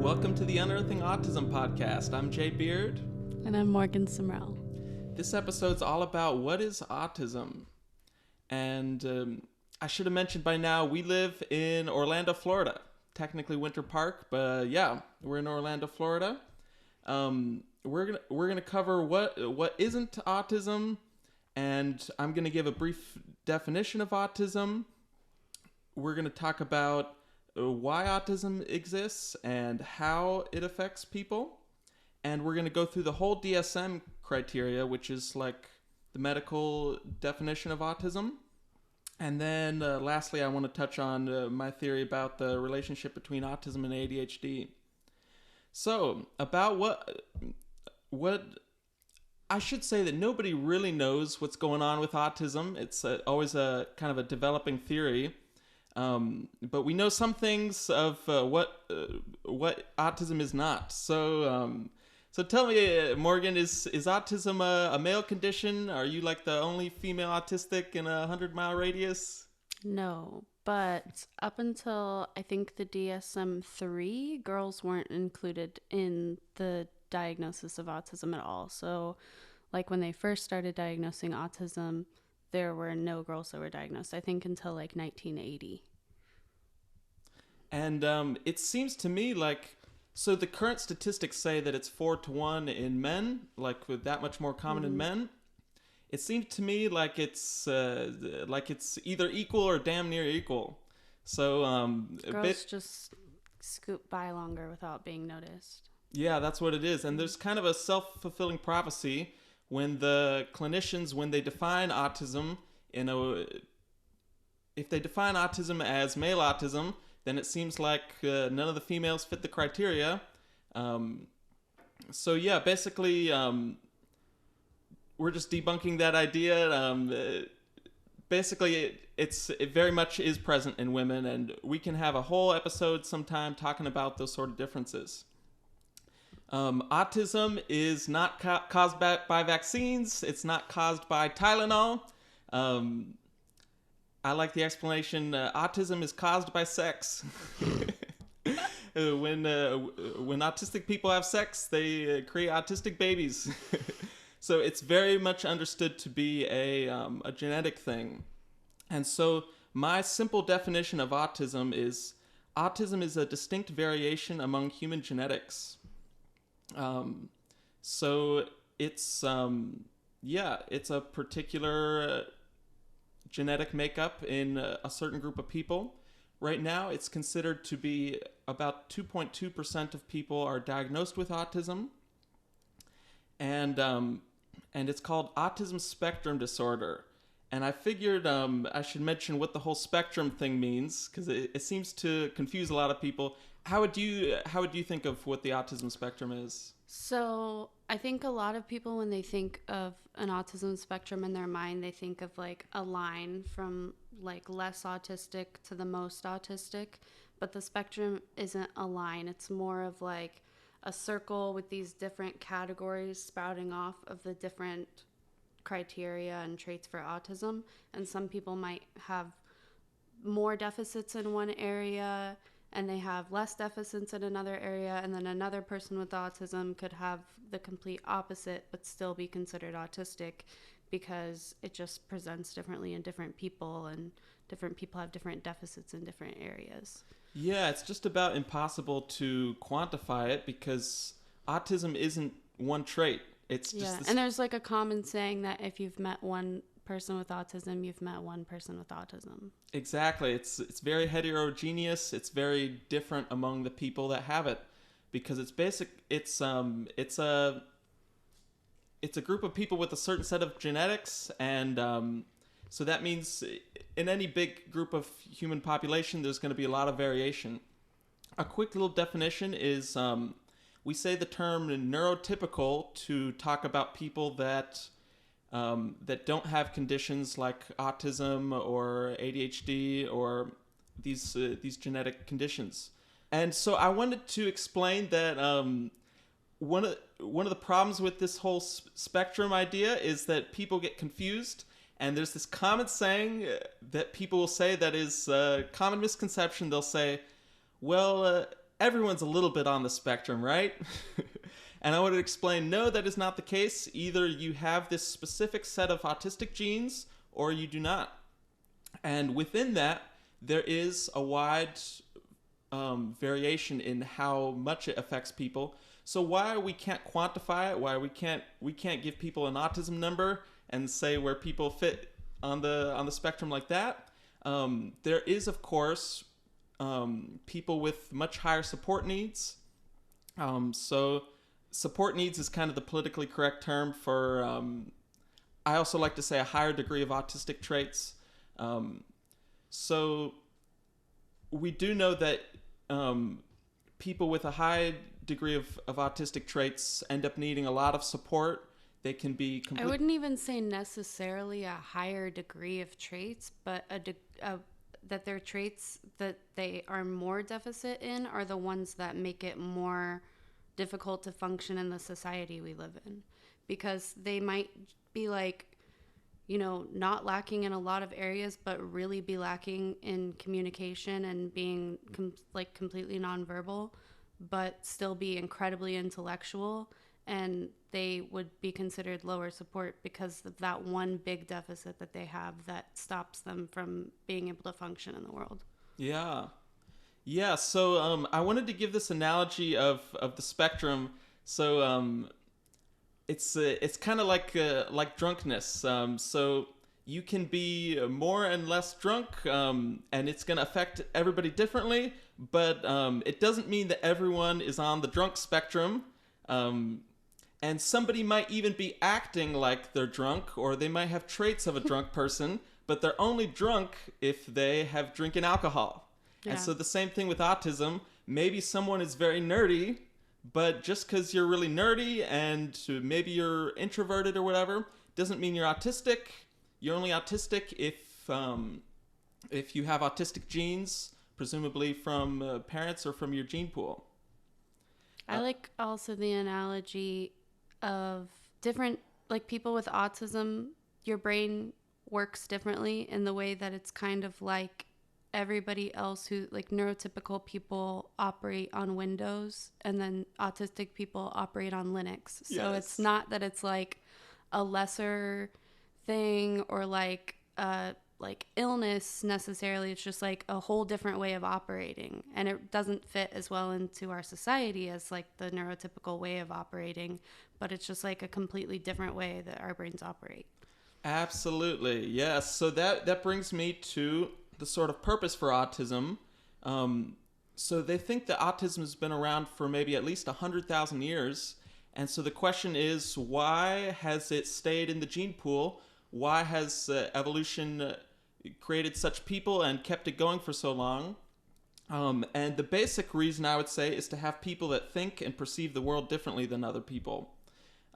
Welcome to the Unearthing Autism podcast. I'm Jay Beard. And I'm Morgan Simrell. This episode's all about what is autism. And I should have mentioned by now, we live in Orlando, Florida. Technically Winter Park, but yeah, we're in Orlando, Florida. We're gonna cover what isn't autism, and I'm gonna give a brief definition of autism. We're gonna talk about why autism exists and how it affects people. And we're going to go through the whole DSM criteria, which is like the medical definition of autism. And then lastly, I want to touch on my theory about the relationship between autism and ADHD. So, about what I should say that nobody really knows what's going on with autism. It's always a kind of a developing theory. But we know some things of what autism is not. So tell me, Morgan, is autism a male condition? Are you like the only female autistic in a 100-mile radius? No, but up until I think the DSM-3, girls weren't included in the diagnosis of autism at all. So like when they first started diagnosing autism, there were no girls that were diagnosed, I think, until like 1980. And it seems to me like, so the current statistics say that it's 4-1 in men, like with that much more common in men. It seems to me like it's either equal or damn near equal. So girls just scoot by longer without being noticed. Yeah, that's what it is. And there's kind of a self-fulfilling prophecy when the clinicians, when they define autism if they define autism as male autism, then it seems like none of the females fit the criteria. So yeah, basically, we're just debunking that idea. Basically, it very much is present in women, and we can have a whole episode sometime talking about those sort of differences. Autism is not caused by vaccines. It's not caused by Tylenol. I like the explanation. Autism is caused by sex. When autistic people have sex, they create autistic babies. So it's very much understood to be a genetic thing. And so my simple definition of autism is a distinct variation among human genetics. So it's a particular genetic makeup in a certain group of people. Right now, it's considered to be about 2.2% of people are diagnosed with autism, and it's called autism spectrum disorder. And I figured I should mention what the whole spectrum thing means, because it seems to confuse a lot of people. How would you think of what the autism spectrum is? So I think a lot of people, when they think of an autism spectrum in their mind, they think of like a line from like less autistic to the most autistic. But the spectrum isn't a line. It's more of like a circle with these different categories sprouting off of the different criteria and traits for autism. And some people might have more deficits in one area and they have less deficits in another area, and then another person with autism could have the complete opposite but still be considered autistic, because it just presents differently in different people, and different people have different deficits in different areas. Yeah, it's just about impossible to quantify it, because autism isn't one trait. It's just and there's like a common saying that if you've met one person with autism, you've met one person with autism. Exactly. It's very heterogeneous. It's very different among the people that have it, because it's a group of people with a certain set of genetics, and so that means in any big group of human population, there's going to be a lot of variation. A quick little definition is we say the term neurotypical to talk about people that don't have conditions like autism or ADHD or these genetic conditions. And so I wanted to explain that one of the problems with this whole spectrum idea is that people get confused, and there's this common saying that people will say that is a common misconception. They'll say, well, everyone's a little bit on the spectrum, right? And I want to explain, no, that is not the case. Either you have this specific set of autistic genes or you do not. And within that, there is a wide variation in how much it affects people. So why we can't quantify it, why we can't give people an autism number and say where people fit on the spectrum like that. There is, of course, people with much higher support needs. So support needs is kind of the politically correct term for. I also like to say a higher degree of autistic traits. So we do know that people with a high degree of autistic traits end up needing a lot of support. They can be I wouldn't even say necessarily a higher degree of traits, but that their traits that they are more deficit in are the ones that make it more difficult to function in the society we live in. Because they might be like, not lacking in a lot of areas, but really be lacking in communication and being completely nonverbal, but still be incredibly intellectual. And they would be considered lower support because of that one big deficit that they have that stops them from being able to function in the world. Yeah. Yeah, so I wanted to give this analogy of the spectrum. So it's kind of like drunkenness. So you can be more and less drunk, and it's going to affect everybody differently. But it doesn't mean that everyone is on the drunk spectrum. And somebody might even be acting like they're drunk, or they might have traits of a drunk person, but they're only drunk if they have drinking alcohol. Yeah. And so the same thing with autism. Maybe someone is very nerdy, but just because you're really nerdy and maybe you're introverted or whatever, doesn't mean you're autistic. You're only autistic if you have autistic genes, presumably from parents or from your gene pool. I like also the analogy of different, like people with autism, your brain works differently in the way that it's kind of like everybody else who, like neurotypical people operate on Windows and then autistic people operate on Linux. So Yes. It's not that it's like a lesser thing or like illness necessarily. It's just like a whole different way of operating, and it doesn't fit as well into our society as like the neurotypical way of operating, but it's just like a completely different way that our brains operate. Absolutely, yes. So that brings me to the sort of purpose for autism. So they think that autism has been around for maybe at least 100,000 years, and so the question is, why has it stayed in the gene pool? Why has evolution created such people and kept it going for so long? And the basic reason, I would say, is to have people that think and perceive the world differently than other people.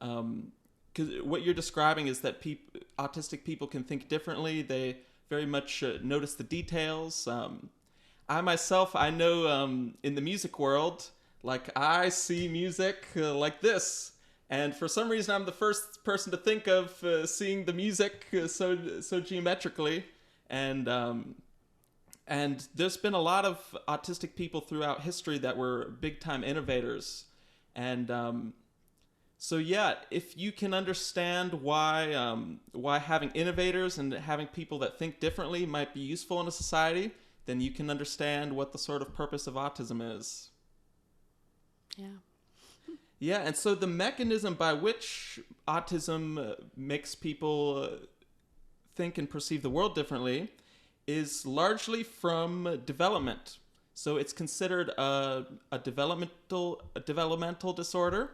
Because what you're describing is that autistic people can think differently. They very much notice the details. I myself, I know in the music world, like I see music like this. And for some reason, I'm the first person to think of seeing the music so geometrically, and there's been a lot of autistic people throughout history that were big time innovators, and so yeah, if you can understand why having innovators and having people that think differently might be useful in a society, then you can understand what the sort of purpose of autism is. Yeah. Yeah, and so the mechanism by which autism makes people think and perceive the world differently is largely from development. So it's considered a developmental disorder.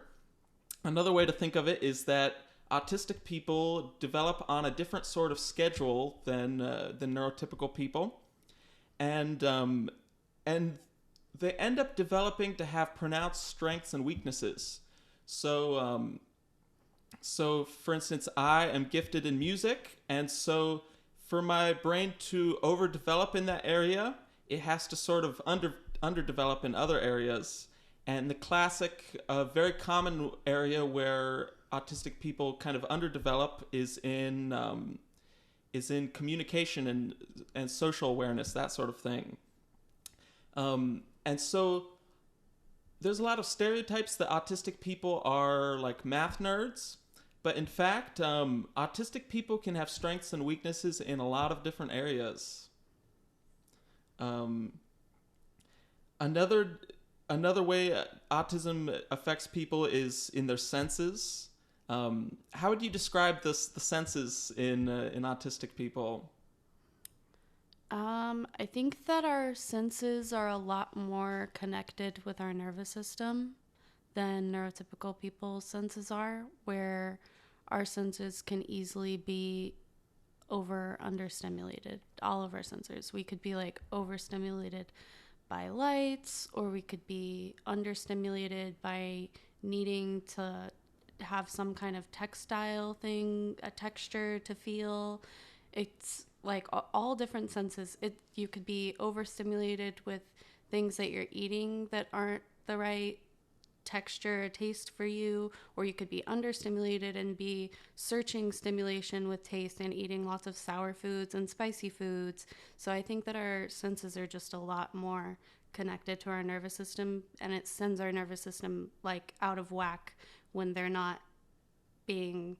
Another way to think of it is that autistic people develop on a different sort of schedule than neurotypical people, and they end up developing to have pronounced strengths and weaknesses. So for instance, I am gifted in music, and so for my brain to overdevelop in that area, it has to sort of underdevelop in other areas. And the classic, very common area where autistic people kind of underdevelop is in communication and social awareness, that sort of thing. And so there's a lot of stereotypes that autistic people are like math nerds, but in fact, autistic people can have strengths and weaknesses in a lot of different areas. Um, another another way autism affects people is in their senses. How would you describe the senses in autistic people? I think that our senses are a lot more connected with our nervous system than neurotypical people's senses are, where our senses can easily be over understimulated. All of our sensors. We could be like overstimulated by lights, or we could be understimulated by needing to have some kind of textile thing, a texture to feel. It's like all different senses. You could be overstimulated with things that you're eating that aren't the right texture or taste for you, or you could be understimulated and be searching stimulation with taste and eating lots of sour foods and spicy foods. So I think that our senses are just a lot more connected to our nervous system, and it sends our nervous system like out of whack when they're not being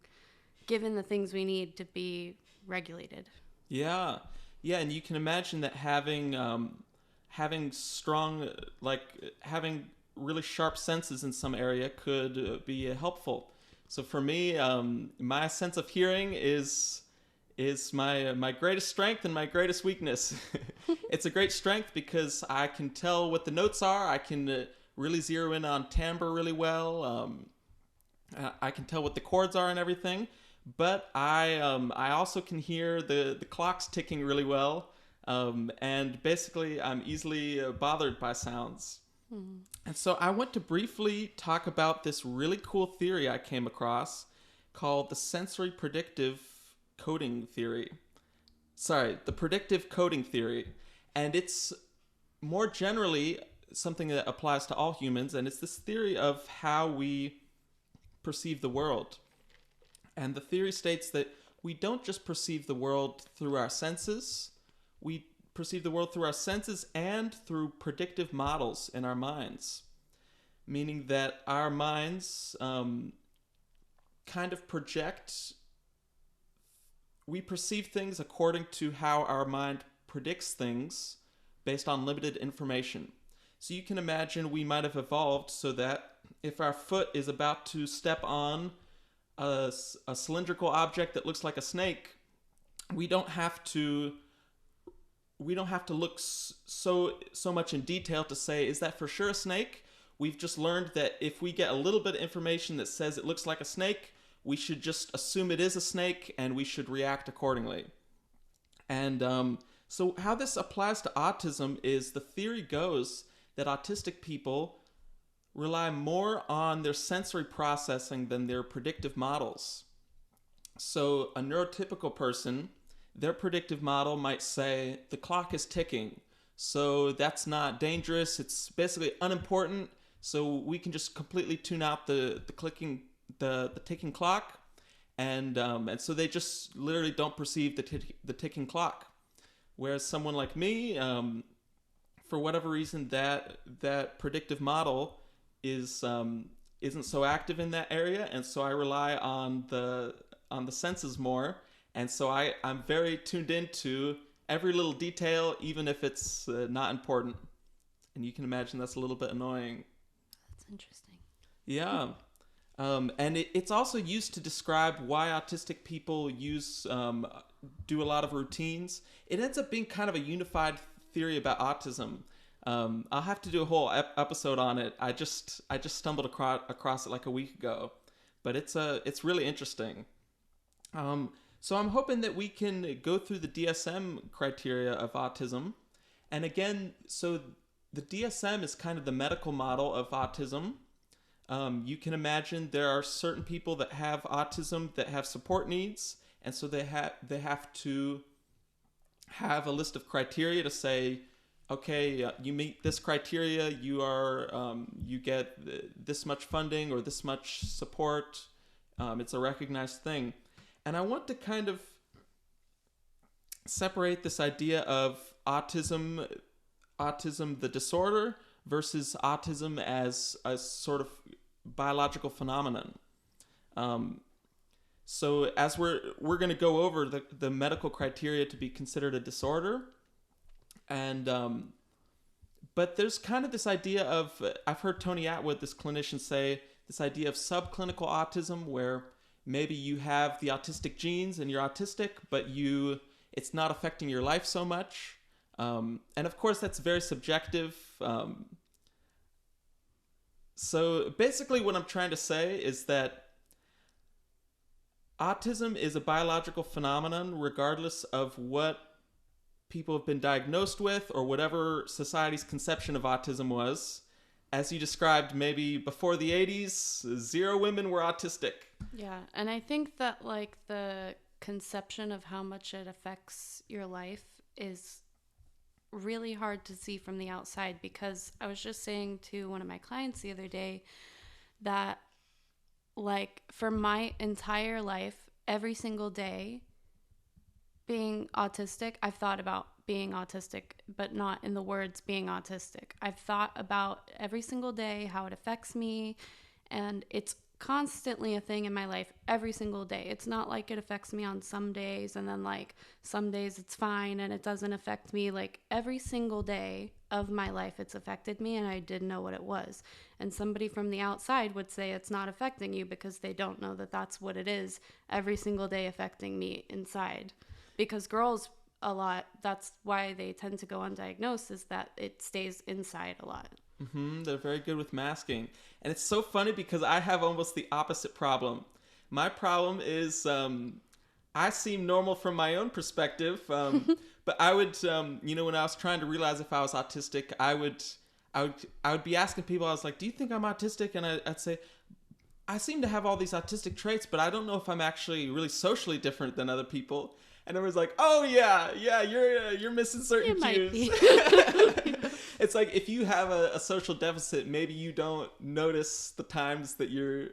given the things we need to be regulated. Yeah, yeah, and you can imagine that having strong like having really sharp senses in some area could be helpful. So for me, my sense of hearing is my greatest strength and my greatest weakness. It's a great strength because I can tell what the notes are. I can really zero in on timbre really well. I can tell what the chords are and everything. But I also can hear the clocks ticking really well. And basically, I'm easily bothered by sounds. Mm-hmm. And so I want to briefly talk about this really cool theory I came across called the sensory predictive coding theory. Sorry, the predictive coding theory. And it's more generally something that applies to all humans, and it's this theory of how we perceive the world. And the theory states that we don't just perceive the world through our senses, we perceive the world through our senses and through predictive models in our minds. Meaning that our minds kind of project, we perceive things according to how our mind predicts things based on limited information. So you can imagine we might have evolved so that if our foot is about to step on a cylindrical object that looks like a snake, we don't have to look so much in detail to say, is that for sure a snake? We've just learned that if we get a little bit of information that says it looks like a snake, we should just assume it is a snake and we should react accordingly. And so how this applies to autism is the theory goes that autistic people rely more on their sensory processing than their predictive models. So a neurotypical person, their predictive model might say the clock is ticking, so that's not dangerous, it's basically unimportant, so we can just completely tune out the ticking clock, and so they just literally don't perceive the ticking clock. Whereas someone like me, for whatever reason, that predictive model isn't so active in that area, and so I rely on the senses more, and so I'm very tuned into every little detail, even if it's not important. And you can imagine that's a little bit annoying. That's interesting. Yeah. And it's also used to describe why autistic people do a lot of routines. It ends up being kind of a unified theory about autism. I'll have to do a whole episode on it. I just stumbled across it like a week ago, but it's really interesting. So I'm hoping that we can go through the DSM criteria of autism, and again, so the DSM is kind of the medical model of autism. You can imagine there are certain people that have autism that have support needs, and so they have to have a list of criteria to say, okay, you meet this criteria, you get this much funding or this much support. It's a recognized thing, and I want to kind of separate this idea of autism the disorder versus autism as a sort of biological phenomenon. Um, so as we're going to go over the medical criteria to be considered a disorder, and but there's kind of this idea of, I've heard Tony Atwood, this clinician, say this idea of subclinical autism, where maybe you have the autistic genes and you're autistic, but it's not affecting your life so much. And of course, that's very subjective. So basically, what I'm trying to say is that autism is a biological phenomenon, regardless of what people have been diagnosed with or whatever society's conception of autism was. As you described, maybe before the 80s, 0 women were autistic. Yeah, and I think that like the conception of how much it affects your life is really hard to see from the outside, because I was just saying to one of my clients the other day that like for my entire life, every single day being autistic, I've thought about being autistic, but not in the words being autistic. I've thought about every single day how it affects me, and it's constantly a thing in my life every single day. It's not like it affects me on some days and then like some days it's fine and it doesn't affect me. Like every single day of my life it's affected me, and I didn't know what it was. And somebody from the outside would say it's not affecting you because they don't know that that's what it is every single day affecting me inside. Because girls a lot, that's why they tend to go undiagnosed, is that it stays inside a lot. They're very good with masking. And it's so funny because I have almost the opposite problem. My problem is I seem normal from my own perspective, but I would, when I was trying to realize if I was autistic, I would be asking people, I was like, do you think I'm autistic? And I'd say, I seem to have all these autistic traits, but I don't know if I'm actually really socially different than other people. And everyone's like, oh yeah, you're missing certain cues. It's like if you have a social deficit, maybe you don't notice the times that you're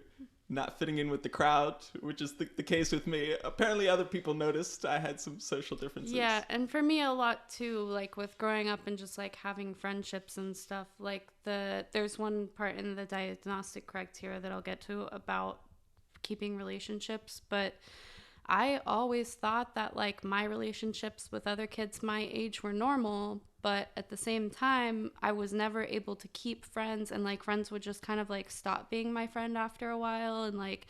not fitting in with the crowd, which is the case with me. Apparently other people noticed I had some social differences. Yeah, and for me a lot too, like with growing up and just like having friendships and stuff, like there's one part in the diagnostic criteria that I'll get to about keeping relationships, but I always thought that like my relationships with other kids my age were normal, but at the same time, I was never able to keep friends, and like friends would just kind of like stop being my friend after a while, and like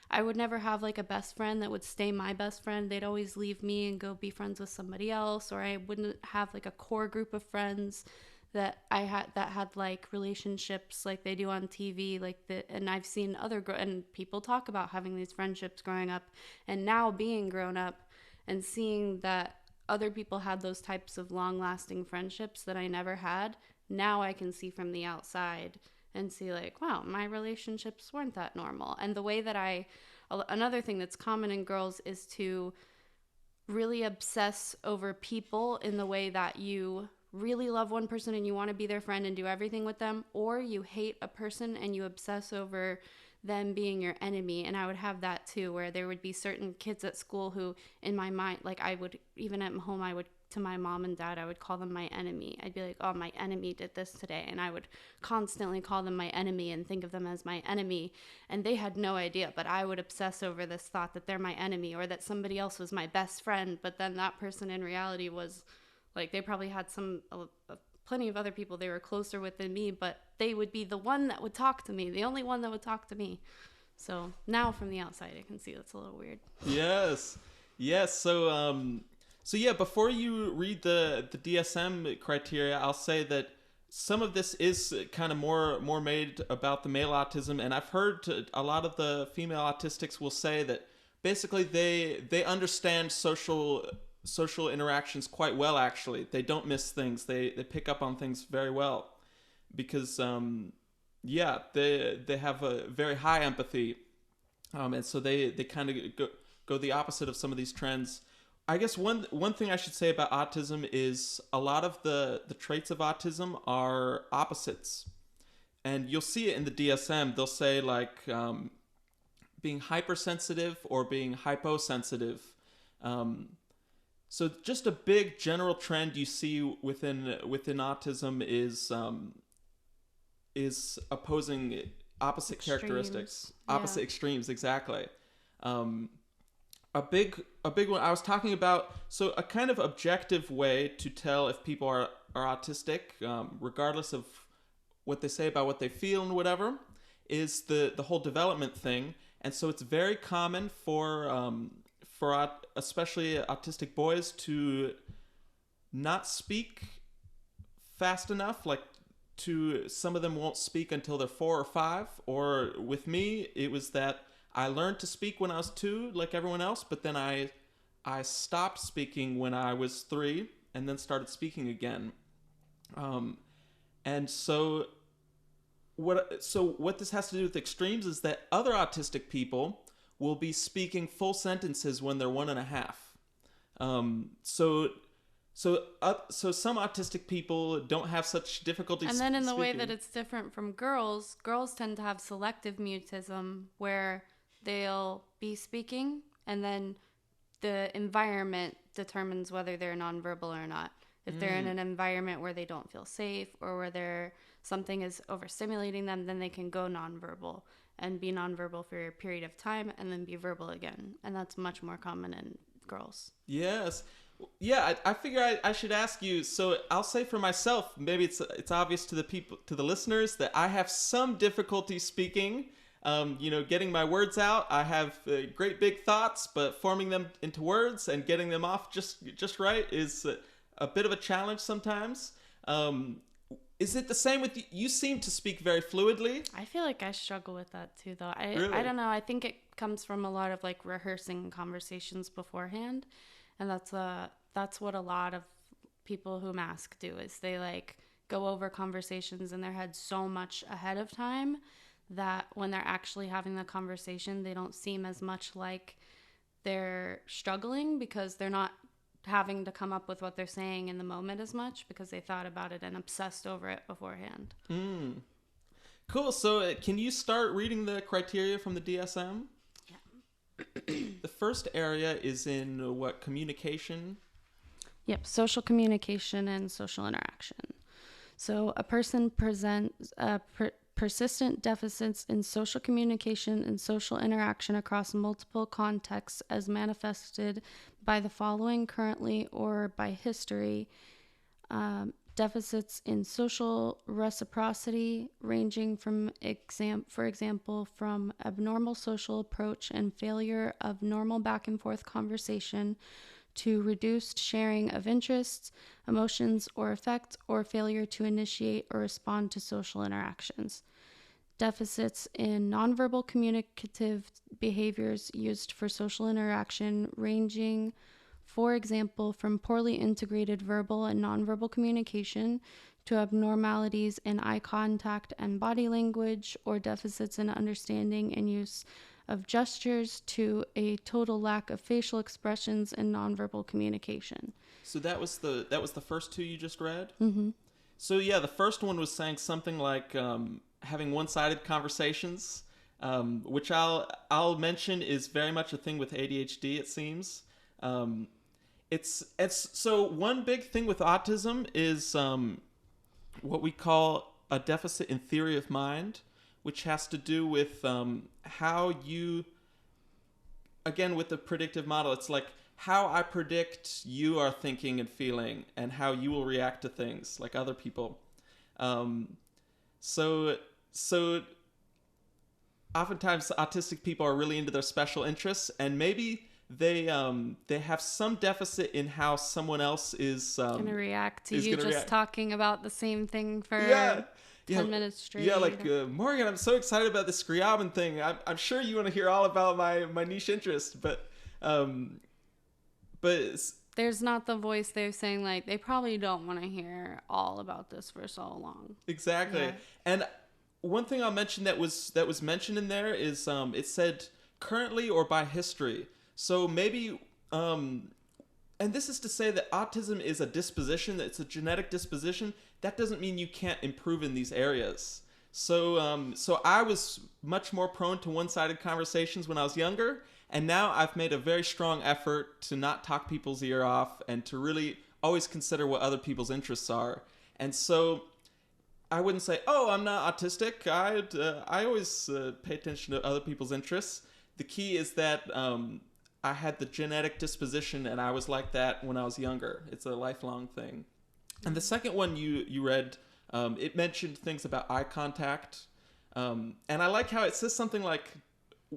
I would never have like a best friend that would stay my best friend. They'd always leave me and go be friends with somebody else, or I wouldn't have like a core group of friends that I had that had like relationships like they do on TV, and I've seen and people talk about having these friendships growing up, and now being grown up and seeing that other people had those types of long-lasting friendships that I never had. Now I can see from the outside and see like, wow, my relationships weren't that normal. And the way that another thing that's common in girls is to really obsess over people in the way that you really love one person and you want to be their friend and do everything with them, or you hate a person and you obsess over them being your enemy. And I would have that too, where there would be certain kids at school who in my mind, like I would, even at home, I would, to my mom and dad, I would call them my enemy. I'd be like, oh, my enemy did this today. And I would constantly call them my enemy and think of them as my enemy. And they had no idea, but I would obsess over this thought that they're my enemy, or that somebody else was my best friend. But then that person in reality was like, they probably had plenty of other people they were closer with than me, but they would be the one that would talk to me, the only one that would talk to me. So now from the outside, I can see that's a little weird. Yes. So yeah, before you read the DSM criteria, I'll say that some of this is kind of more made about the male autism, and I've heard a lot of the female autistics will say that basically they understand social interactions quite well. Actually, they don't miss things. They pick up on things very well because they have a very high empathy, and so they kind of go the opposite of some of these trends. I guess one thing I should say about autism is a lot of the traits of autism are opposites, and you'll see it in the DSM. They'll say like being hypersensitive or being hyposensitive. So just a big general trend you see within autism is is opposing opposite characteristics, Extremes. Yeah. opposite extremes, exactly. Um, a big one I was talking about. So a kind of objective way to tell if people are autistic, regardless of what they say about what they feel and whatever, is the whole development thing. And so it's very common for especially autistic boys to not speak fast enough. Like, to some of them won't speak until they're 4 or 5. Or with me, it was that I learned to speak when I was 2, like everyone else, but then I stopped speaking when I was 3, and then started speaking again. Um, and what this has to do with extremes is that other autistic people will be speaking full sentences when they're 1.5. So some autistic people don't have such difficulty And then in the way speaking. that it's different from girls, girls tend to have selective mutism where they'll be speaking and then the environment determines whether they're nonverbal or not. If they're in an environment where they don't feel safe or where something is overstimulating them, then they can go nonverbal and be nonverbal for a period of time and then be verbal again. And that's much more common in girls. Yes. Yeah, I figure I should ask you. So I'll say for myself, maybe it's obvious to the people, to the listeners, that I have some difficulty speaking. Getting my words out. I have great big thoughts, but forming them into words and getting them off just right is a bit of a challenge sometimes. Is it the same with you? You seem to speak very fluidly. I feel like I struggle with that too, though. Really? I don't know. I think it comes from a lot of like rehearsing conversations beforehand, and that's what a lot of people who mask do is they like go over conversations in their head so much ahead of time that when they're actually having the conversation, they don't seem as much like they're struggling because they're not having to come up with what they're saying in the moment as much because they thought about it and obsessed over it beforehand. Cool. So can you start reading the criteria from the DSM? Yeah. The first area is in communication? Yep, social communication and social interaction. So a person presents persistent deficits in social communication and social interaction across multiple contexts as manifested by the following currently or by history. Deficits in social reciprocity ranging from, for example, from abnormal social approach and failure of normal back and forth conversation to reduced sharing of interests, emotions, or affects, or failure to initiate or respond to social interactions. Deficits in nonverbal communicative behaviors used for social interaction ranging, for example, from poorly integrated verbal and nonverbal communication to abnormalities in eye contact and body language, or deficits in understanding and use of gestures to a total lack of facial expressions and nonverbal communication. So that was the first 2 you just read? Mm-hmm. So yeah, the first one was saying something like having one-sided conversations, which I'll mention is very much a thing with ADHD. It seems it's so one big thing with autism is what we call a deficit in theory of mind, which has to do with how you, again with the predictive model, it's like how I predict you are thinking and feeling and how you will react to things like other people. So oftentimes autistic people are really into their special interests, and maybe they have some deficit in how someone else is Gonna react to you just react. talking about the same thing for 10 minutes straight. Yeah, like Morgan, I'm so excited about this Scriabin thing. I'm sure you want to hear all about my niche interest, but there's not the voice they're saying like they probably don't want to hear all about this for so long. Exactly. Yeah. And one thing I'll mention that was mentioned in there is it said currently or by history. So maybe and this is to say that autism is a disposition, that it's a genetic disposition. That doesn't mean you can't improve in these areas. So I was much more prone to one-sided conversations when I was younger, and now I've made a very strong effort to not talk people's ear off and to really always consider what other people's interests are. And so I wouldn't say, oh, I'm not autistic. I always pay attention to other people's interests. The key is that I had the genetic disposition, and I was like that when I was younger. It's a lifelong thing. And the second one you read, it mentioned things about eye contact, and I like how it says something like,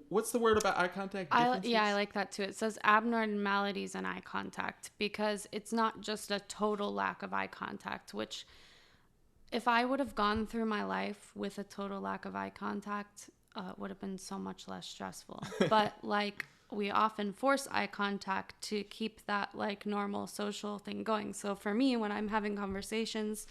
what's the word about eye contact? Yeah, I like that too. It says abnormalities in eye contact, because it's not just a total lack of eye contact, which if I would have gone through my life with a total lack of eye contact, it would have been so much less stressful. But like, we often force eye contact to keep that like normal social thing going. So for me, when I'm having conversations,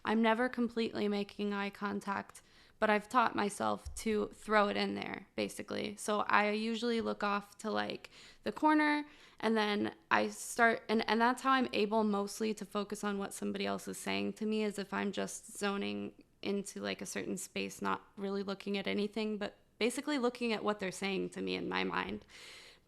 I'm never completely making eye contact, but I've taught myself to throw it in there, basically. So I usually look off to like the corner, and then I start, and that's how I'm able mostly to focus on what somebody else is saying to me, is if I'm just zoning into like a certain space, not really looking at anything, but basically looking at what they're saying to me in my mind.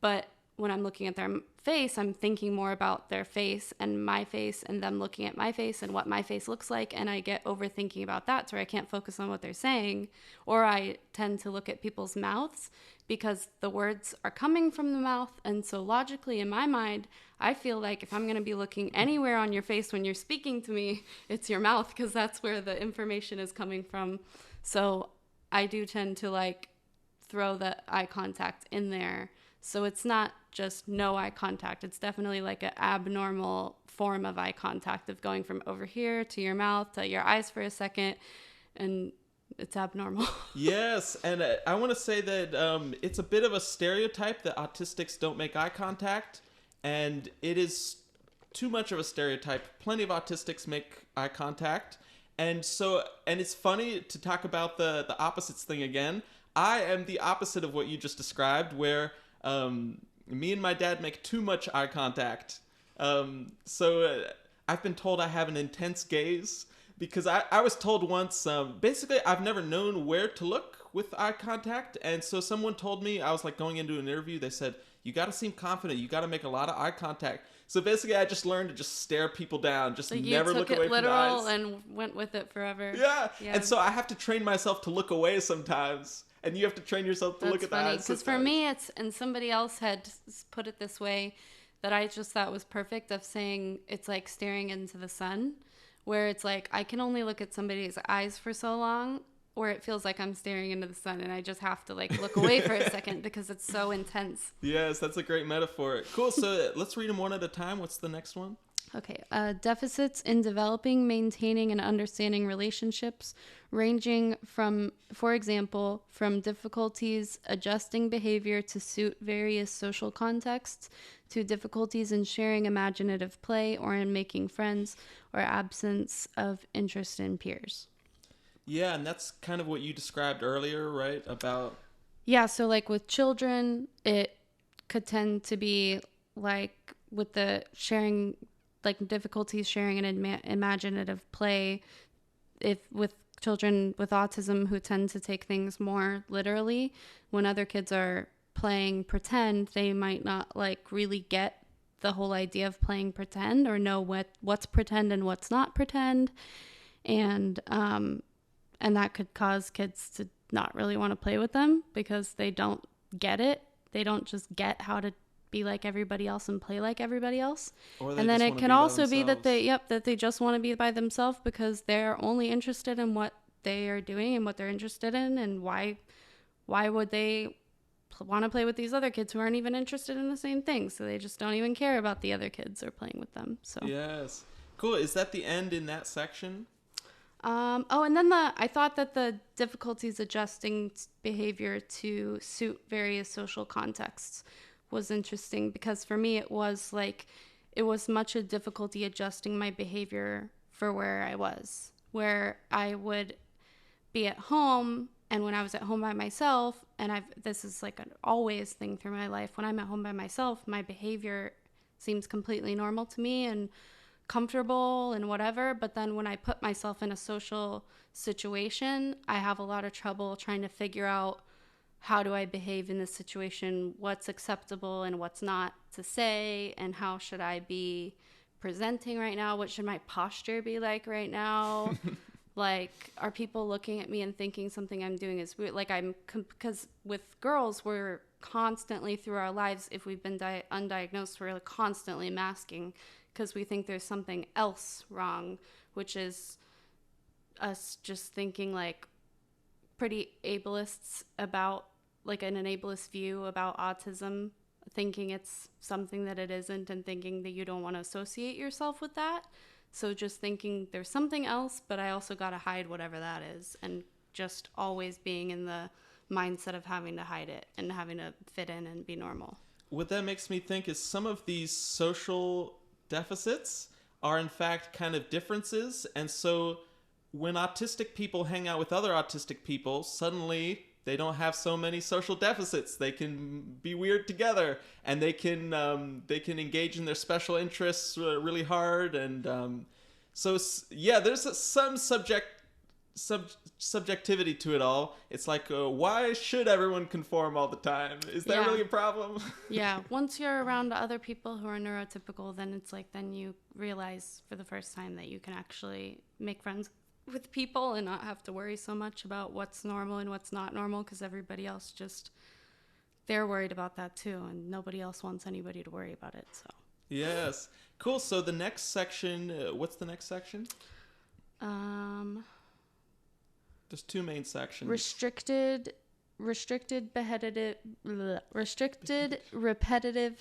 But when I'm looking at their face, I'm thinking more about their face and my face, and them looking at my face and what my face looks like. And I get overthinking about that, so I can't focus on what they're saying. Or I tend to look at people's mouths, because the words are coming from the mouth. And so logically in my mind, I feel like if I'm going to be looking anywhere on your face when you're speaking to me, it's your mouth, because that's where the information is coming from. So I do tend to like throw the eye contact in there. So it's not just no eye contact. It's definitely like an abnormal form of eye contact, of going from over here to your mouth to your eyes for a second, and it's abnormal. Yes, and I want to say that it's a bit of a stereotype that autistics don't make eye contact, and it is too much of a stereotype. Plenty of autistics make eye contact, and it's funny to talk about the opposites thing again. I am the opposite of what you just described, where me and my dad make too much eye contact. I've been told I have an intense gaze, because I was told once, basically I've never known where to look with eye contact. And so someone told me, I was like going into an interview, they said, you got to seem confident. You got to make a lot of eye contact. So basically I just learned to just stare people down, just Like never look away from the eyes. You took it literal and went with it forever. Yeah. And so I have to train myself to look away sometimes. And you have to train yourself to look at the eyes. Because for me, it's, and somebody else had put it this way that I just thought was perfect, of saying it's like staring into the sun, where it's like I can only look at somebody's eyes for so long, or it feels like I'm staring into the sun, and I just have to like look away for a second because it's so intense. Yes, that's a great metaphor. Cool. So let's read them one at a time. What's the next one? Okay. Deficits in developing, maintaining, and understanding relationships, ranging from, for example, from difficulties adjusting behavior to suit various social contexts, to difficulties in sharing imaginative play or in making friends, or absence of interest in peers. Yeah, and that's kind of what you described earlier, right? About... Yeah, so like with children, it could tend to be like with the sharing, like difficulties sharing an imaginative play, if with children with autism who tend to take things more literally, when other kids are playing pretend, they might not like really get the whole idea of playing pretend, or know what's pretend and what's not pretend. And that could cause kids to not really want to play with them, because they don't get it. They don't just get how to be like everybody else and play like everybody else. And then it can also be that they just want to be by themselves, because they're only interested in what they are doing and what they're interested in. And why would they want to play with these other kids who aren't even interested in the same thing? So they just don't even care about the other kids or playing with them. So yes, cool. Is that the end in that section? And then I thought that the difficulties adjusting behavior to suit various social contexts was interesting, because for me it was much a difficulty adjusting my behavior for where I was, where I would be at home, and when I was at home by myself, and this is like an always thing through my life, when I'm at home by myself, my behavior seems completely normal to me and comfortable and whatever. But then when I put myself in a social situation, I have a lot of trouble trying to figure out, how do I behave in this situation? What's acceptable and what's not to say? And how should I be presenting right now? What should my posture be like right now? Like, are people looking at me and thinking something I'm doing is weird? Like, because with girls, we're constantly through our lives, if we've been undiagnosed, we're like constantly masking because we think there's something else wrong, which is us just thinking like pretty ableists about, like an ableist view about autism, thinking it's something that it isn't and thinking that you don't want to associate yourself with that. So just thinking there's something else, but I also got to hide whatever that is, and just always being in the mindset of having to hide it and having to fit in and be normal. What that makes me think is some of these social deficits are in fact kind of differences, and so when autistic people hang out with other autistic people, suddenly they don't have so many social deficits. They can be weird together, and they can engage in their special interests really hard, and so yeah, there's some subjectivity to it all. It's like, why should everyone conform all the time? Is that really a problem? Yeah. Once you're around other people who are neurotypical, then it's like, then you realize for the first time that you can actually make friends with people and not have to worry so much about what's normal and what's not normal, because everybody else just, they're worried about that too, and nobody else wants anybody to worry about it. So Yes. Cool. So the next section, what's the next section? There's two main sections. Restricted repetitive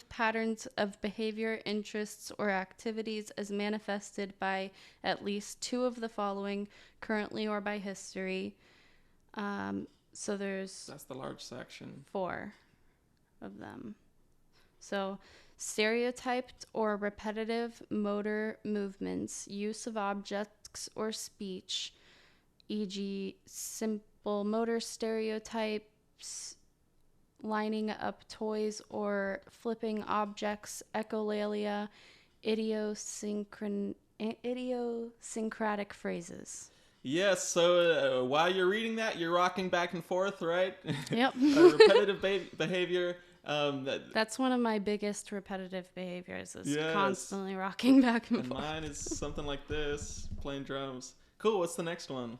patterns of behavior, interests, or activities as manifested by at least two of the following, currently or by history. So that's the large section. 4 of them. So stereotyped or repetitive motor movements, use of objects or speech, e.g. simple motor stereotypes, lining up toys or flipping objects, echolalia, idiosyncratic phrases. Yes, so while you're reading that, you're rocking back and forth, right? Yep. Repetitive behavior. That's one of my biggest repetitive behaviors, is constantly rocking back and forth. Mine is something like this, playing drums. Cool, what's the next one?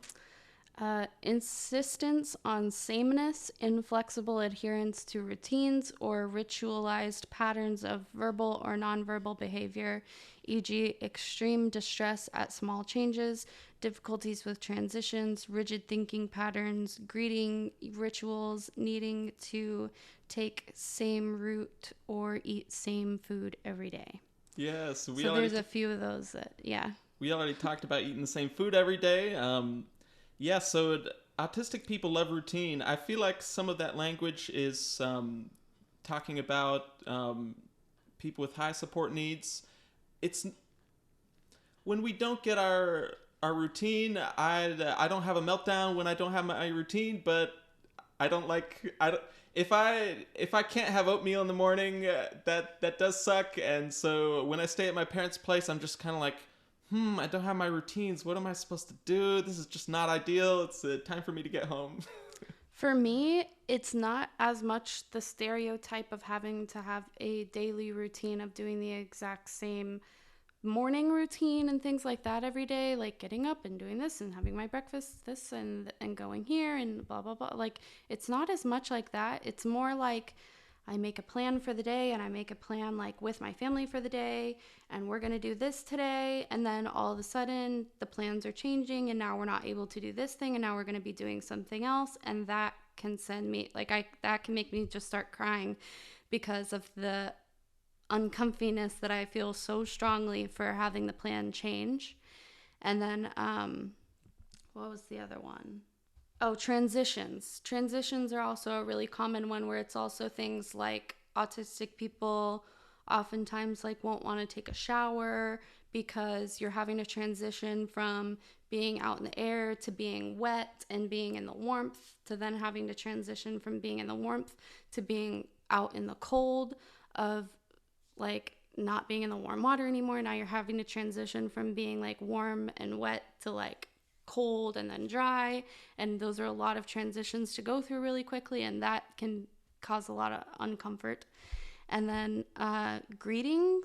Insistence on sameness, inflexible adherence to routines or ritualized patterns of verbal or nonverbal behavior, e.g. extreme distress at small changes, difficulties with transitions, rigid thinking patterns, greeting rituals, needing to take same route or eat same food every day. Yes. So there's a few of those that, yeah. We already talked about eating the same food every day. Yeah, so autistic people love routine. I feel like some of that language is talking about people with high support needs. It's when we don't get our routine. I don't have a meltdown when I don't have my routine, but if I can't have oatmeal in the morning, that does suck. And so when I stay at my parents' place, I'm just kind of like, I don't have my routines. What am I supposed to do? This is just not ideal. It's time for me to get home. For me, it's not as much the stereotype of having to have a daily routine of doing the exact same morning routine and things like that every day, like getting up and doing this and having my breakfast, this and going here and blah, blah, blah. Like, it's not as much like that. It's more like I make a plan for the day, and I make a plan like with my family for the day, and we're going to do this today. And then all of a sudden the plans are changing, and now we're not able to do this thing, and now we're going to be doing something else. And that can send me that can make me just start crying because of the uncomfiness that I feel so strongly for having the plan change. And then, what was the other one? Oh, transitions. Transitions are also a really common one, where it's also things like autistic people oftentimes like won't want to take a shower because you're having to transition from being out in the air to being wet and being in the warmth, to then having to transition from being in the warmth to being out in the cold, of like not being in the warm water anymore. Now you're having to transition from being like warm and wet to like cold and then dry, and those are a lot of transitions to go through really quickly, and that can cause a lot of uncomfort. And then greeting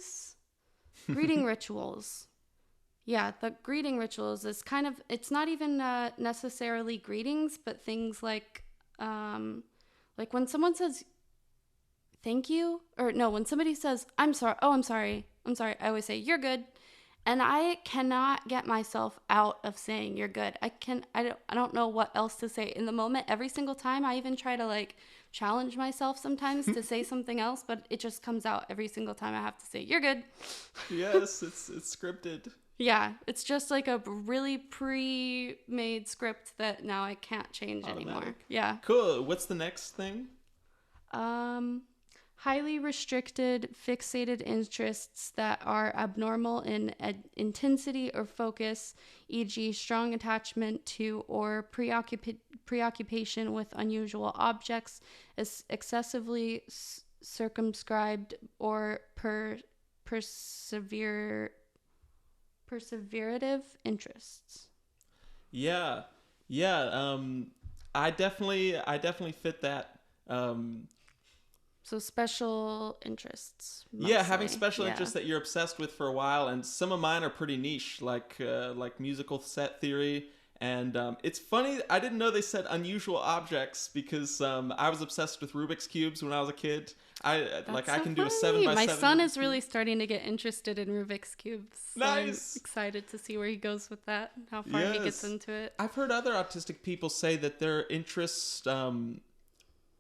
rituals, Yeah, the greeting rituals is kind of, it's not even necessarily greetings, but things like when someone says thank you, or no, when somebody says, I'm sorry, oh, I'm sorry, I always say, you're good. And I cannot get myself out of saying you're good. I don't know what else to say in the moment. Every single time I even try to like challenge myself sometimes to say something else, but it just comes out every single time I have to say you're good. Yes, it's scripted. Yeah, it's just like a really pre-made script that now I can't change anymore. Automatic. Yeah. Cool. What's the next thing? Um, highly restricted, fixated interests that are abnormal in intensity or focus, e.g., strong attachment to or preoccupation with unusual objects, is excessively circumscribed or perseverative interests. Yeah, yeah. I definitely fit that. Um, So special interests yeah, having mostly. special Yeah. interests that you're obsessed with for a while, and some of mine are pretty niche, like musical set theory. And it's funny, I didn't know they said unusual objects because I was obsessed with Rubik's cubes when I was a kid. That's I so can do a seven funny. by My seven son Rubik's is really cube. starting to get interested in Rubik's cubes. So I'm Nice. excited to see where he goes with that, how far he gets Yes. into it. I've heard other autistic people say that their interests.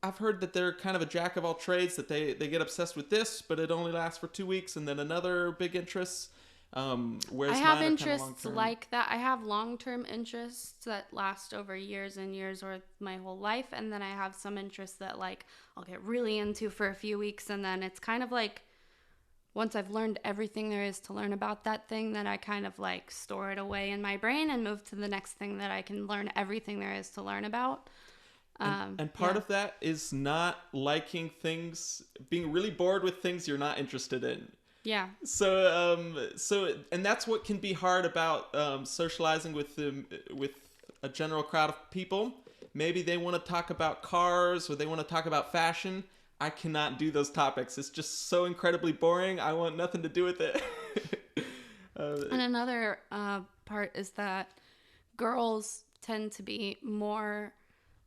I've heard that they're kind of a jack of all trades. That they get obsessed with this, but it only lasts for 2 weeks, and then another big interest. I Whereas have mine are kind of long interests term. like that. I have long-term interests that last over years and years or my whole life, and then I have some interests that like I'll get really into for a few weeks, and then it's kind of like once I've learned everything there is to learn about that thing, then I kind of like store it away in my brain and move to the next thing that I can learn everything there is to learn about. And part Yeah. of that is not liking things, being really bored with things you're not interested in. Yeah. And that's what can be hard about socializing with a general crowd of people. Maybe they want to talk about cars or they want to talk about fashion. I cannot do those topics. It's just so incredibly boring. I want nothing to do with it. And another part is that girls tend to be more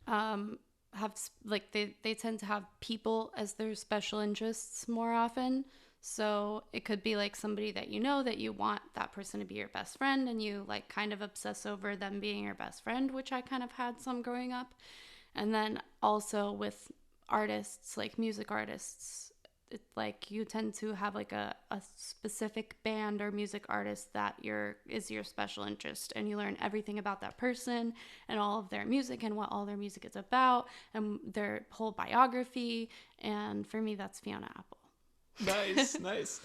have like they tend to have people as their special interests more often. So it could be like somebody that you know that you want that person to be your best friend and you like kind of obsess over them being your best friend, which I kind of had some growing up. And then also with artists, like music artists, like you tend to have like a specific band or music artist that is your special interest, and you learn everything about that person and all of their music and what all their music is about and their whole biography. And for me, that's Fiona Apple. Nice, nice.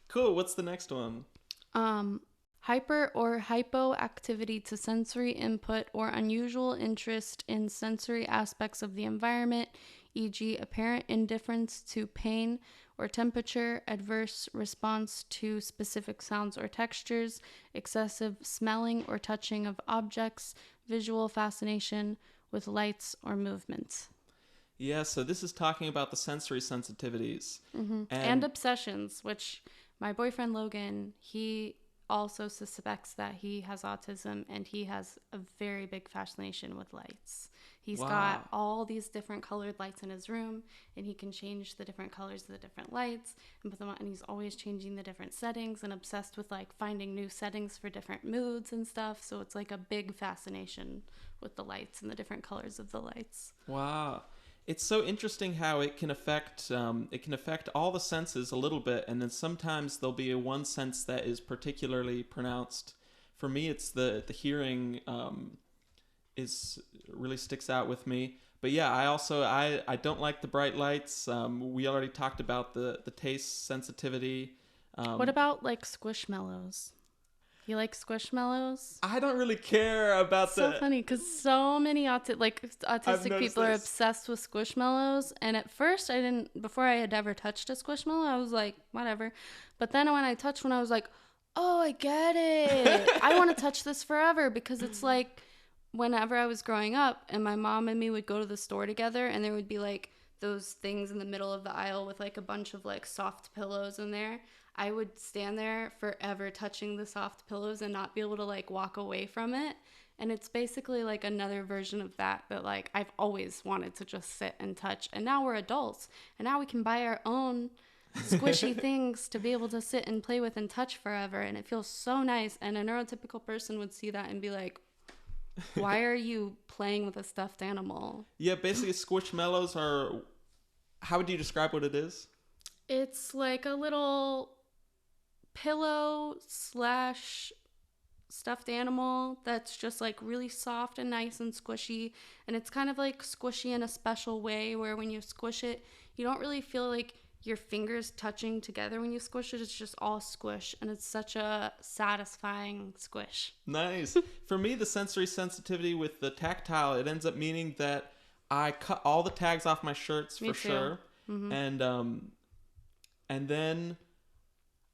Cool. What's the next one? um Hyper or hypoactivity to sensory input or unusual interest in sensory aspects of the environment, e.g., apparent indifference to pain or temperature, adverse response to specific sounds or textures, excessive smelling or touching of objects, visual fascination with lights or movements. Yeah, so this is talking about the sensory sensitivities. And And obsessions, which my boyfriend Logan, he also suspects that he has autism and he has a very big fascination with lights. He's got wow. all these different colored lights in his room and he can change the different colors of the different lights and put them on, and he's always changing the different settings and obsessed with like finding new settings for different moods and stuff. So it's like a big fascination with the lights and the different colors of the lights. Wow. It's so interesting how it can affect all the senses a little bit, and then sometimes there'll be a one sense that is particularly pronounced. For me, it's the hearing is really sticks out with me. But yeah, I don't like the bright lights. We already talked about the taste sensitivity. What Um, about like squishmallows? You like squishmallows? I don't really care about So the. funny because so many I've autistic noticed people are this. obsessed with squishmallows. And at first, I didn't, before I had ever touched a squishmallow, I was like, whatever. But then when I touched one, I was like, oh, I get it. I want to touch this forever because it's like whenever I was growing up and my mom and me would go to the store together and there would be like those things in the middle of the aisle with like a bunch of like soft pillows in there. I would stand there forever touching the soft pillows and not be able to like walk away from it. And it's basically like another version of that, but like I've always wanted to just sit and touch. And now we're adults, and now we can buy our own squishy things to be able to sit and play with and touch forever. And it feels so nice. And a neurotypical person would see that and be like, why are you playing with a stuffed animal? Yeah, basically Squishmallows are, how would you describe what it is? It's like a little pillow slash stuffed animal that's just like really soft and nice and squishy. And it's kind of like squishy in a special way where when you squish it, you don't really feel like your fingers touching together when you squish it. It's just all squish, and it's such a satisfying squish. Nice. For me, the sensory sensitivity with the tactile, it ends up meaning that I cut all the tags off my shirts Me for too. sure. Mm-hmm. And then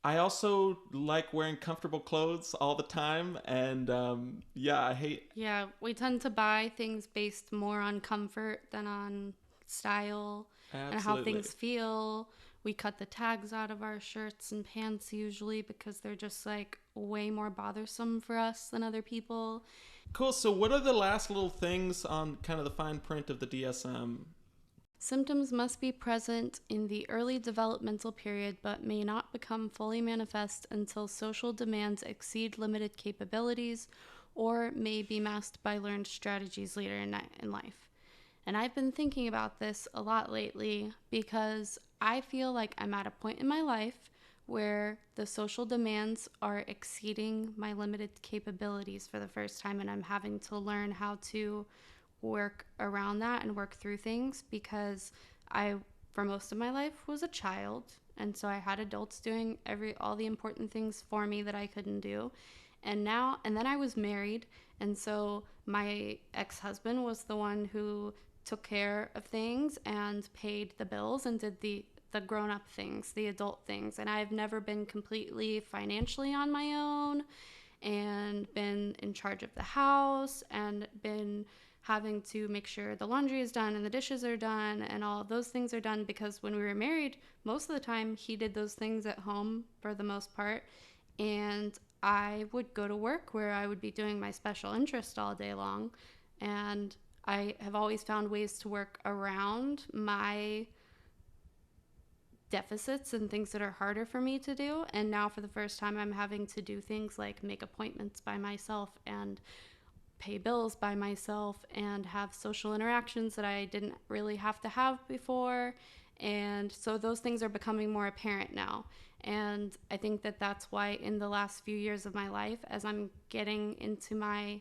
I also like wearing comfortable clothes all the time, and yeah, I hate. Yeah, we tend to buy things based more on comfort than on style and how Absolutely. things feel. We cut the tags out of our shirts and pants usually because they're just like way more bothersome for us than other people. Cool. So, what are the last little things on kind of the fine print of the DSM? Symptoms must be present in the early developmental period but may not become fully manifest until social demands exceed limited capabilities or may be masked by learned strategies later in life. And I've been thinking about this a lot lately because I feel like I'm at a point in my life where the social demands are exceeding my limited capabilities for the first time, and I'm having to learn how to work around that and work through things because I, for most of my life, was a child, and so I had adults doing all the important things for me that I couldn't do. And then I was married, and so my ex-husband was the one who took care of things and paid the bills and did the grown-up things, the adult things. And I've never been completely financially on my own and been in charge of the house and been having to make sure the laundry is done and the dishes are done and all of those things are done, because when we were married, most of the time he did those things at home for the most part. And I would go to work where I would be doing my special interest all day long. And I have always found ways to work around my deficits and things that are harder for me to do. And now for the first time, I'm having to do things like make appointments by myself and pay bills by myself and have social interactions that I didn't really have to have before. And so those things are becoming more apparent now. And I think that that's why in the last few years of my life, as I'm getting into my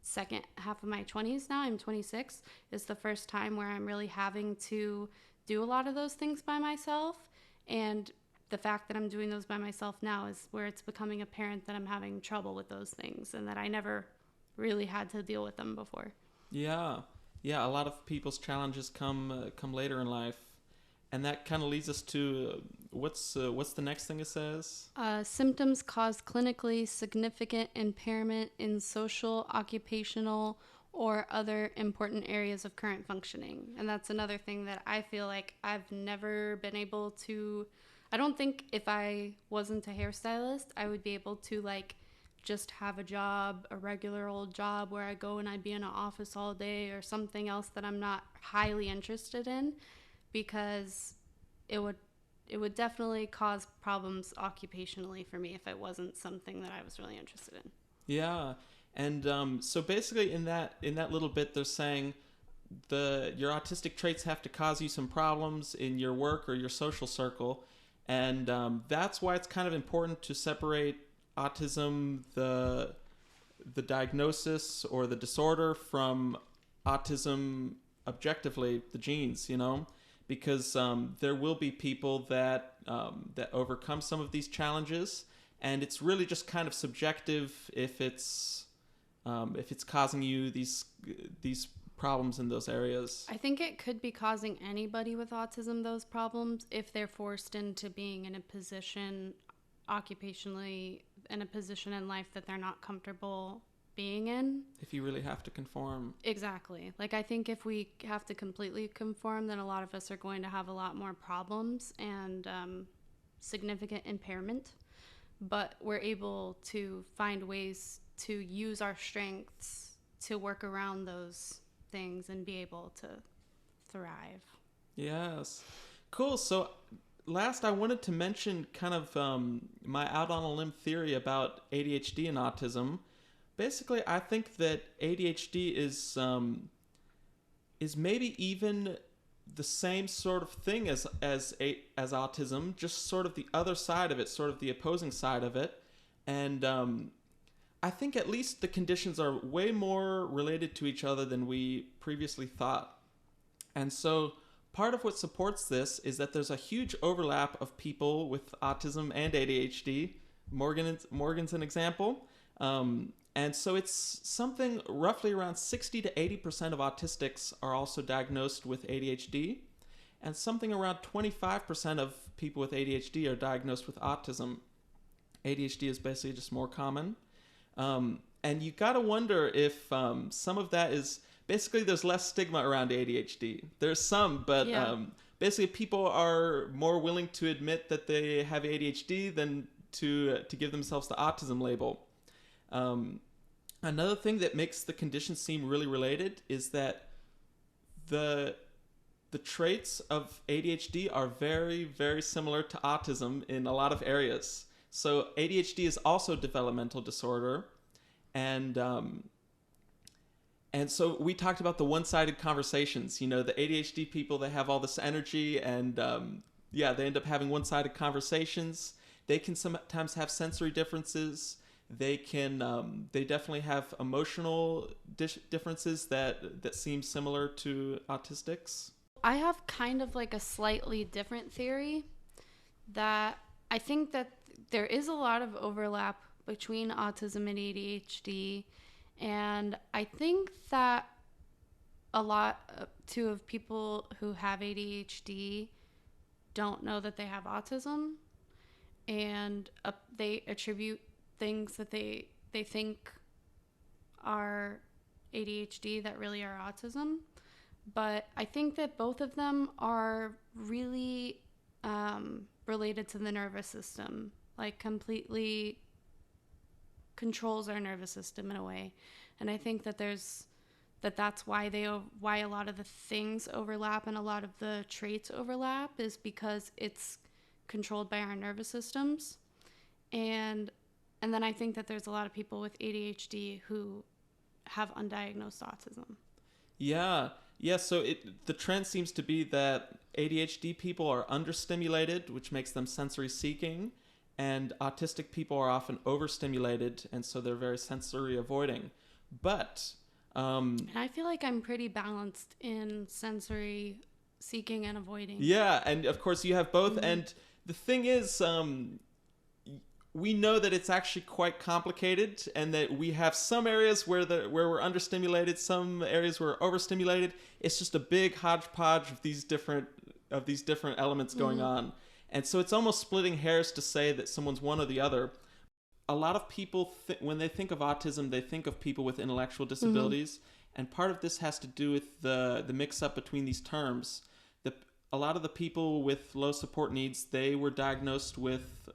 second half of my 20s now, I'm 26, is the first time where I'm really having to do a lot of those things by myself. And the fact that I'm doing those by myself now is where it's becoming apparent that I'm having trouble with those things and that I never really had to deal with them before. Yeah, yeah. A lot of people's challenges come later in life, and that kind of leads us to what's the next thing it says? Symptoms cause clinically significant impairment in social, occupational, or other important areas of current functioning. And that's another thing that I feel like I've never been able to. I don't think if I wasn't a hairstylist, I would be able to like just have a job, a regular old job where I go and I'd be in an office all day or something else that I'm not highly interested in, because it would definitely cause problems occupationally for me if it wasn't something that I was really interested in. Yeah, and so basically in that little bit, they're saying your autistic traits have to cause you some problems in your work or your social circle, and that's why it's kind of important to separate autism, the diagnosis or the disorder, from autism objectively, the genes, because there will be people that overcome some of these challenges, and it's really just kind of subjective if it's causing you these problems in those areas. I think it could be causing anybody with autism those problems if they're forced into being in a position occupationally, in a position in life that they're not comfortable being in. If you really have to conform. Exactly. Like, I think if we have to completely conform, then a lot of us are going to have a lot more problems. And significant impairment, but we're able to find ways to use our strengths to work around those things and be able to thrive. Yes. Cool. So, last, I wanted to mention kind of my out on a limb theory about ADHD and autism. Basically, I think that ADHD is maybe even the same sort of thing as autism, just sort of the other side of it, sort of the opposing side of it. And I think at least the conditions are way more related to each other than we previously thought. And so part of what supports this is that there's a huge overlap of people with autism and ADHD. Morgan's an example. And so it's something roughly around 60 to 80% of autistics are also diagnosed with ADHD. And something around 25% of people with ADHD are diagnosed with autism. ADHD is basically just more common. And you gotta wonder if some of that is basically there's less stigma around ADHD. There's some, but basically people are more willing to admit that they have ADHD than to give themselves the autism label. Another thing that makes the condition seem really related is that the traits of ADHD are very, very similar to autism in a lot of areas. So ADHD is also a developmental disorder, and so we talked about the one-sided conversations. You know, the ADHD people, they have all this energy, and they end up having one-sided conversations. They can sometimes have sensory differences. They definitely have emotional differences that seem similar to autistics. I have kind of like a slightly different theory that I think that there is a lot of overlap between autism and ADHD. And I think that a lot too of people who have ADHD don't know that they have autism, and they attribute things that they think are ADHD that really are autism. But I think that both of them are really related to the nervous system, like completely controls our nervous system in a way. And I think that that's why a lot of the things overlap and a lot of the traits overlap, is because it's controlled by our nervous systems. And then I think that there's a lot of people with ADHD who have undiagnosed autism. Yeah. So the trend seems to be that ADHD people are understimulated, which makes them sensory seeking, and autistic people are often overstimulated, and so they're very sensory avoiding. But and I feel like I'm pretty balanced in sensory seeking and avoiding. Yeah, and of course you have both. Mm-hmm. And the thing is, we know that it's actually quite complicated, and that we have some areas where we're understimulated, some areas where we're overstimulated. It's just a big hodgepodge of these different elements going on. And so it's almost splitting hairs to say that someone's one or the other. A lot of people, when they think of autism, they think of people with intellectual disabilities. And part of this has to do with the mix-up between these terms. A lot of the people with low support needs, they were diagnosed with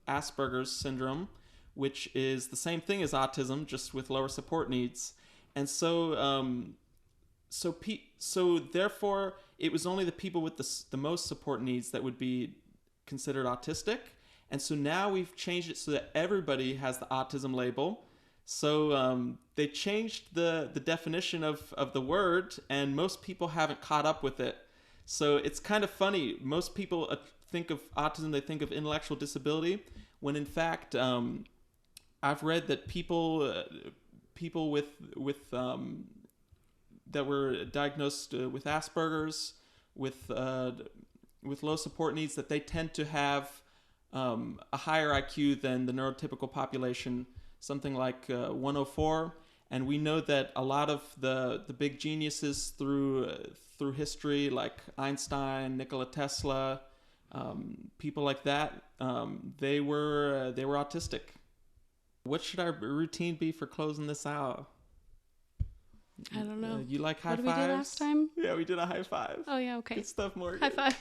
Asperger's syndrome, which is the same thing as autism, just with lower support needs. And so therefore, it was only the people with the most support needs that would be considered autistic. And so now we've changed it so that everybody has the autism label. So they changed the definition of the word, and most people haven't caught up with it. So it's kind of funny. Most people think of autism, they think of intellectual disability, when in fact, I've read that people with that were diagnosed with Asperger's, with low support needs, that they tend to have a higher IQ than the neurotypical population, something like 104. And we know that a lot of the big geniuses through history, like Einstein, Nikola Tesla, people like that, they were autistic. What should our routine be for closing this out? I don't know. You like high fives? What did we do last time? Yeah, we did a high five. Oh yeah, okay. Good stuff, Morgan. High five.